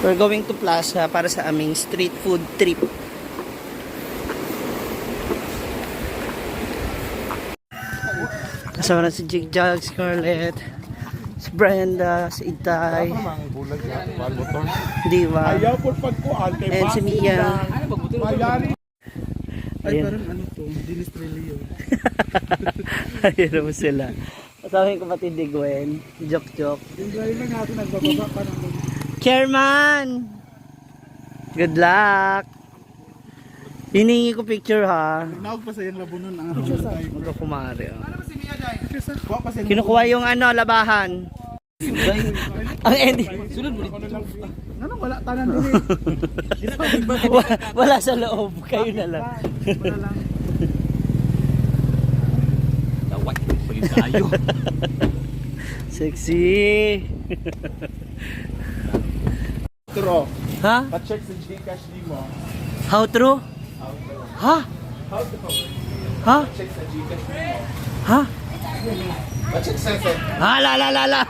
We're going to Plaza para sa aming street food trip. Kasama na si Jigjag, Scarlett, si Brenda, si Itay, Diva, and si Mia. Ay, parang ano to, Dinis Trilio. Ayun naman sila. Kasama yung kapatid ni Gwen. Joke. Yung driver natin nagbababa pa ng Chairman! Good luck! Hiningi ko picture ha. Tinawag pa sa yung labunon ang Mga kumari. Kuha pa sa yung Kinukuha yung labahan. Ang ending. ano, wala tanan din eh. Wala sa loob. Kayo na lang. Wala lang. Tawag paling tayo. Sexy. True. Ha? Pa-check sa Gcash di mo. How true? Ha? Ha? Check sa Gcash di mo. Ha? Pa-check sa set. La.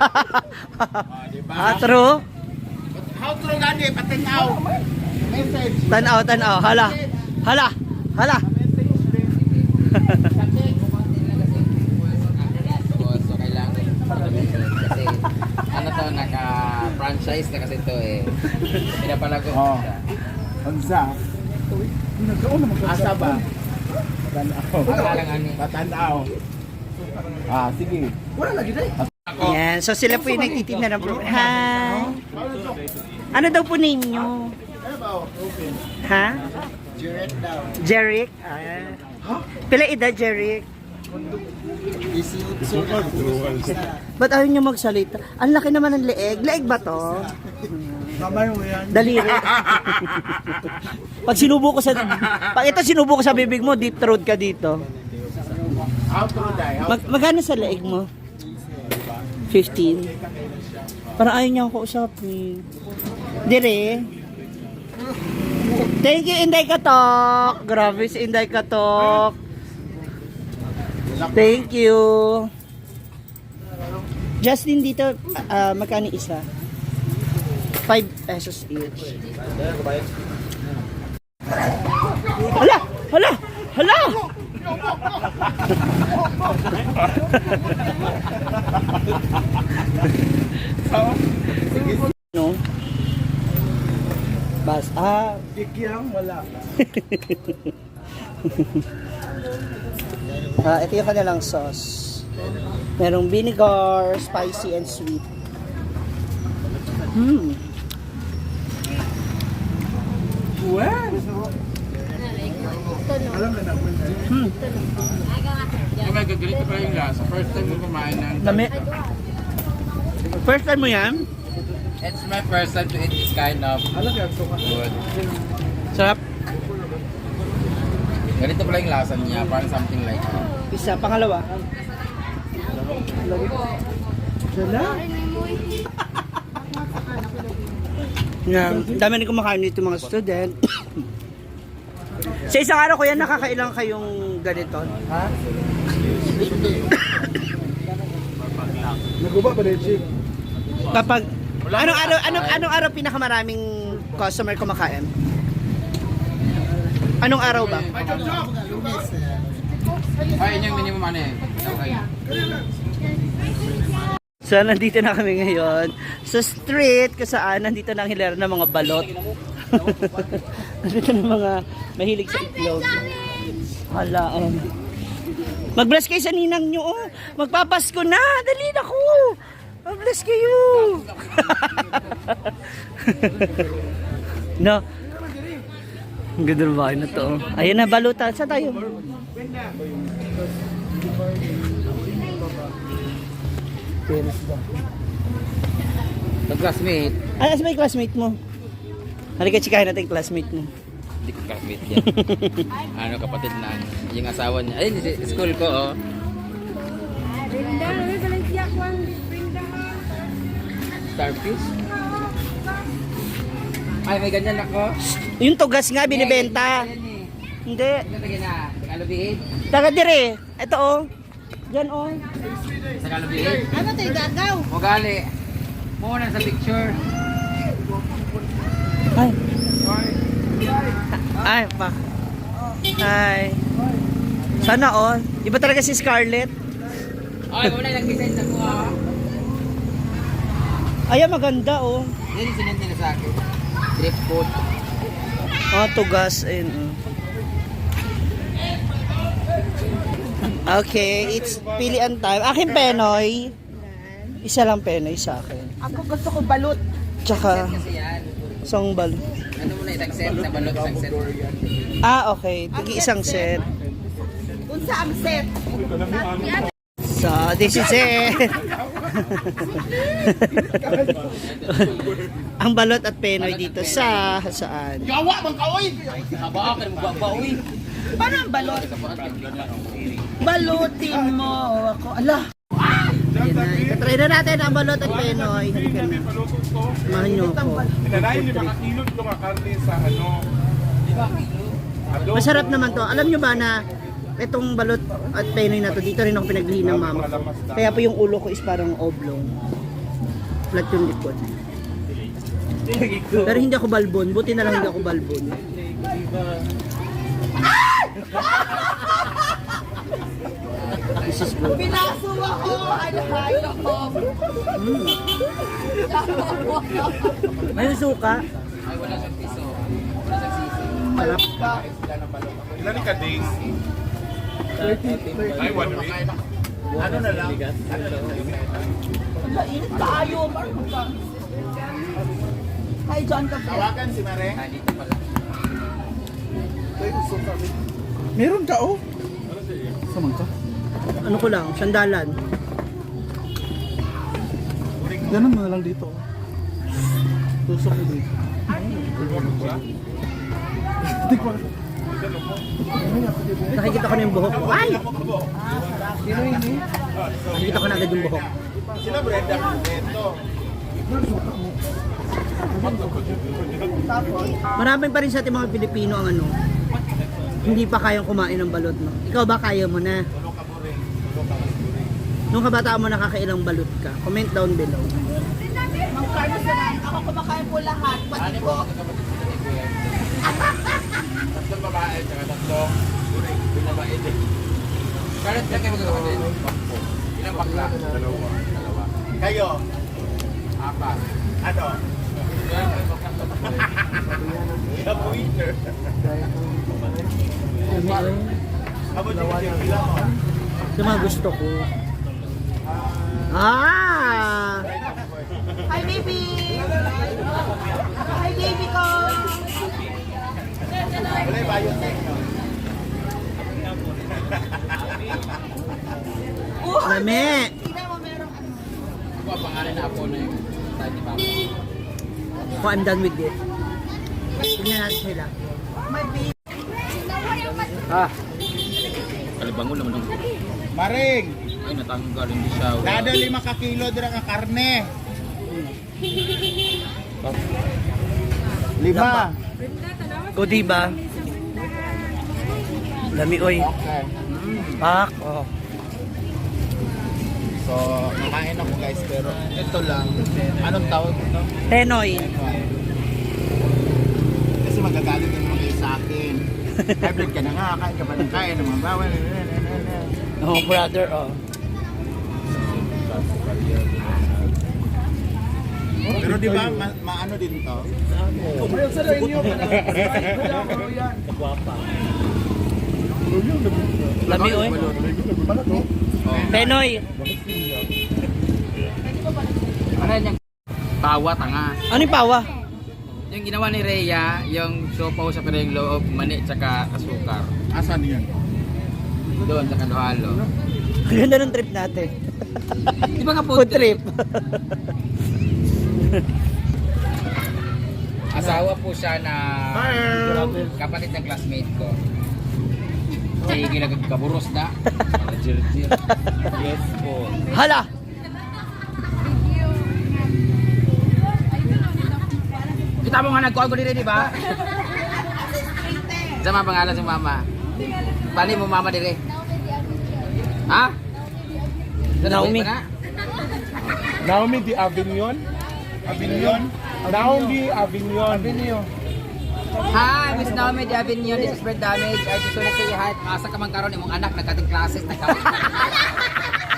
Ha, true? How true gani, patinaw. Message. Tanaw. Hala. So kailangan kasi ano to, naka-franchise na kasi to eh. Pinapalago Oh. siya. Ansa. Nagkaon naman ka. Asa ba? Kailangan Patanaw. Sige. Wala lagi dai. Yan. So sila po yung nagtitinda ng pro. Hi. Ano daw po ninyo? Ha? Direct daw. Jeric? Pila edad, Jeric? Ba't ayaw nyo magsalita? Ang laki naman ng leeg. Leeg ba to? Kamay mo yan. Daliri. Pag ito sinubo ko sa bibig mo, deep throat ka dito. How true dai. Magkano sa leeg mo? 15. Parang ayaw niya ako usapin. Dire. Thank you, Inday Katok. Grabe si Inday Katok. Thank you. Justin dito, magkano isa? 5 pesos each. Hala! No? Kikyang wala. Ito yung kanilang sauce. Merong vinegar, spicy, and sweet. Alam na na. Kung may gagalito pa yung lasa, first time mo kumain ng... First time mo yan? It's my first time to eat this kind of Alam yan, so food. Sarap. Ganito pala yung lasa niya, parang something like Isa, pangalawa. Dala. Yeah. Dami rin kumakain dito mga student. Sa isang araw ko yan, nakakailang kayong ganito? Ha? Naguba ba rin, Chick? Kapag, anong araw pinakamaraming customer kumakain? Anong araw ba? ay, yun yung minimum ano eh. Okay. So, nandito na kami ngayon sa street kung saan nandito na ang hilera ng mga balot. Nandito na mga mahilig sa itlog. Hala, mag-bless kayo sa ninang nyo, oh. Magpapasko na. Dali na ko. Mag-bless kayo. No. Ang ganda ng bahay na to. Ayan na, balutan. Saan tayo? The classmate. Ano sa may classmate mo? Halika, chikahin natin yung classmate mo. Hindi ko classmate yan. Ano, kapatid na yung asawa niya. Ayun, school ko oh. Starfish? Ay, may ganyan ako. Yung tugas nga, binibenta. Hindi. Lagyan na. Tagalubihid. Taga dire. Ito oh. Diyan oh. Tagalubihid. Ano tayo gagaw? Mugali. Muna sa picture. Ay. Ay, pa. Hi. Sana all. Iba talaga si Scarlett. Ay, wala nag-design sa kuha. Ay, maganda oh. Yan yung sinend nila sa akin. Drip coat. Oh, tugas. Ayun. Okay, it's pilian time. Akin Penoy. Isa lang Penoy sa akin. Ako gusto ko balot. Tsaka, Kasi yan. isang bal. Ano mo na isang set sa balot, isang set. Ah, okay. Tigi isang set. Unsa ang set? So, this is it. Ang balot at Penoy dito sa saan? Gawa bang kaoy? Haba ka ng babawi. Paano ang balot? Balutin mo ako. Ala. Yan na. Itatry na natin ang balot at Penoy. Halika na. Samahan niyo po. Inanayin 5 kilo ito nga karne sa ano. Masarap naman to. Alam nyo ba na itong balot at Penoy na to, dito rin ako pinaglihi ng mama ko. Kaya po yung ulo ko is parang oblong. Flat yung likod. Pero hindi ako balbon. Buti na lang hindi ako balbon. This is good. Pinaso ako. Ay, ako. May suka. Ay, wala siyang piso. Wala siyang sisi. Sarap. Ilan ka days? Ay, 1 week. Ano na lang? Init tayo. Hi, John ka. Tawagan si Mare. Ah, dito pala. Meron ka, oh. Saman ka? Ano ko lang, sandalan. Ganun mo na lang dito. Tusok mo dito. Nakikita ko na yung buhok ko. Ay! Nakikita ko na agad yung buhok. Sila Brenda. Ito. Marami pa rin sa ating mga Pilipino ang ano, hindi pa kayang kumain ng balot, no? Ikaw ba kaya mo na? Nung kabataan mo nakakailang balot ka? Comment down below. Mang Carlos naman, ako kumakain po lahat. Pati ko. Tatlong babae, tsaka tatlong babae din. Karat lang kayo magkakapatid. Ilang bakla? Dalawa. Kayo? 4. Ano? Ilang winner. Abo din yung bilang mo. Sa mga gusto ko. Ah! Hi, baby! Hi, baby ko! Wala yung biotech, no? Lame! Tingnan mo, meron ano. Ako ang pangalan na ako na yung side ni Papa. Ako, I'm done with it. Tingnan natin sila. My baby. Ah! Kalibangon naman ang Maring! ay natanggal hindi siya. Dado 5 ka kilo dira ka karne. 5. O diba? Lami, oy. Okay. Pak! Oh. So, nakain ako guys, pero ito lang. Anong tawag ito? Penoy. Kasi magagalit yung mga sa akin. Hybrid ka na nga, kain ka pa ng kain, ng mga bawal. Oh, brother, oh. Pero di ba, maano din to? Lami, oy. Penoy. Ano yan yung bawa tanga. Ano yung pawa? Yung ginawa ni Rhea, yung siopaw sa pero yung loob, mani tsaka asukar. Asan yun? Doon sa Kaluhalo. Ang ganda ng trip natin. Di ba nga Food trip. Asawa po siya na kapatid ng classmate ko. Kaya ginagag kaburos na. Jir-jir. Yes po. Hala! Kita mo nga nagkuhan ko din di ba? Sama pangalan si mama. Bali mo mama dire. Ha? Naomi. Naomi di Avignon? Avignon? Naomi Avignon. Hi, Miss Naomi de Avignon. This is Brett Damage. I just wanna say hi. Asa ka man karon imong anak nagkating classes nagkawit.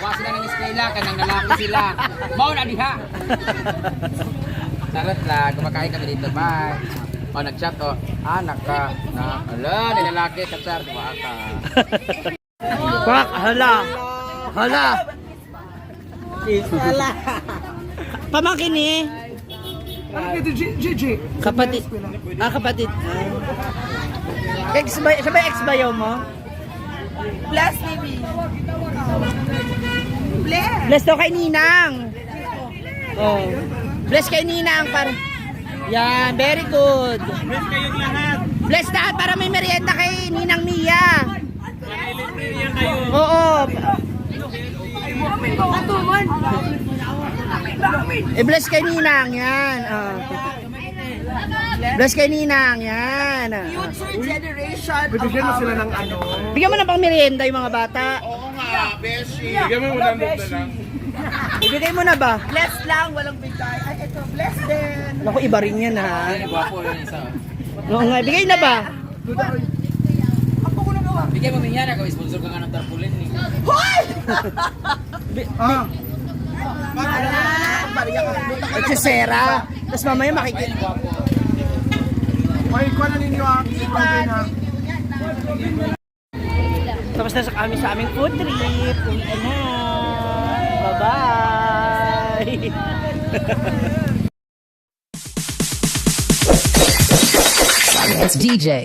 Wa sila nang eskwela kanang lalaki sila. Mao na diha. Charot lang, kumakain kami dito. Bye. Oh, nag-chat oh. Anak ka. Na, ala, nilalaki ka sir, di ba ka? Pak, hala. Hala. Hala. Pamangkin ni. Kapatid. Kapatid. Sabay ex bayaw mo? Bless, baby. Bless. Bless daw kay Ninang. Oh. Bless kay Ninang para. Yan, very good. Bless kayong lahat. Bless lahat para may merienda kay Ninang Mia. Libre kayo. Oo. Bless kay Ninang, yan. Oh. Bless kay Ninang, yan. Future generation. Bibigyan mo sila ng ano. Bigyan mo ng pang merienda yung mga bata. Oo nga, Beshi. Bigyan mo 100 na lang. Ibigay mo na ba? Bless lang, walang bigay. Ay, ito, bless din. Naku, iba rin yan ha. Ay, gwapo yun isa. Oo nga, ibigay na ba? Ako ko nagawa. Bigay mo minyan ako, sponsor ka nga ng tarpaulin ni. Hoy! At si Sarah. Tapos mamaya makikita. Gwapo. May ikuha na ninyo ang ipagay na. Tapos na kami sa aming food trip. Uwi na. Bye-bye. It's DJ.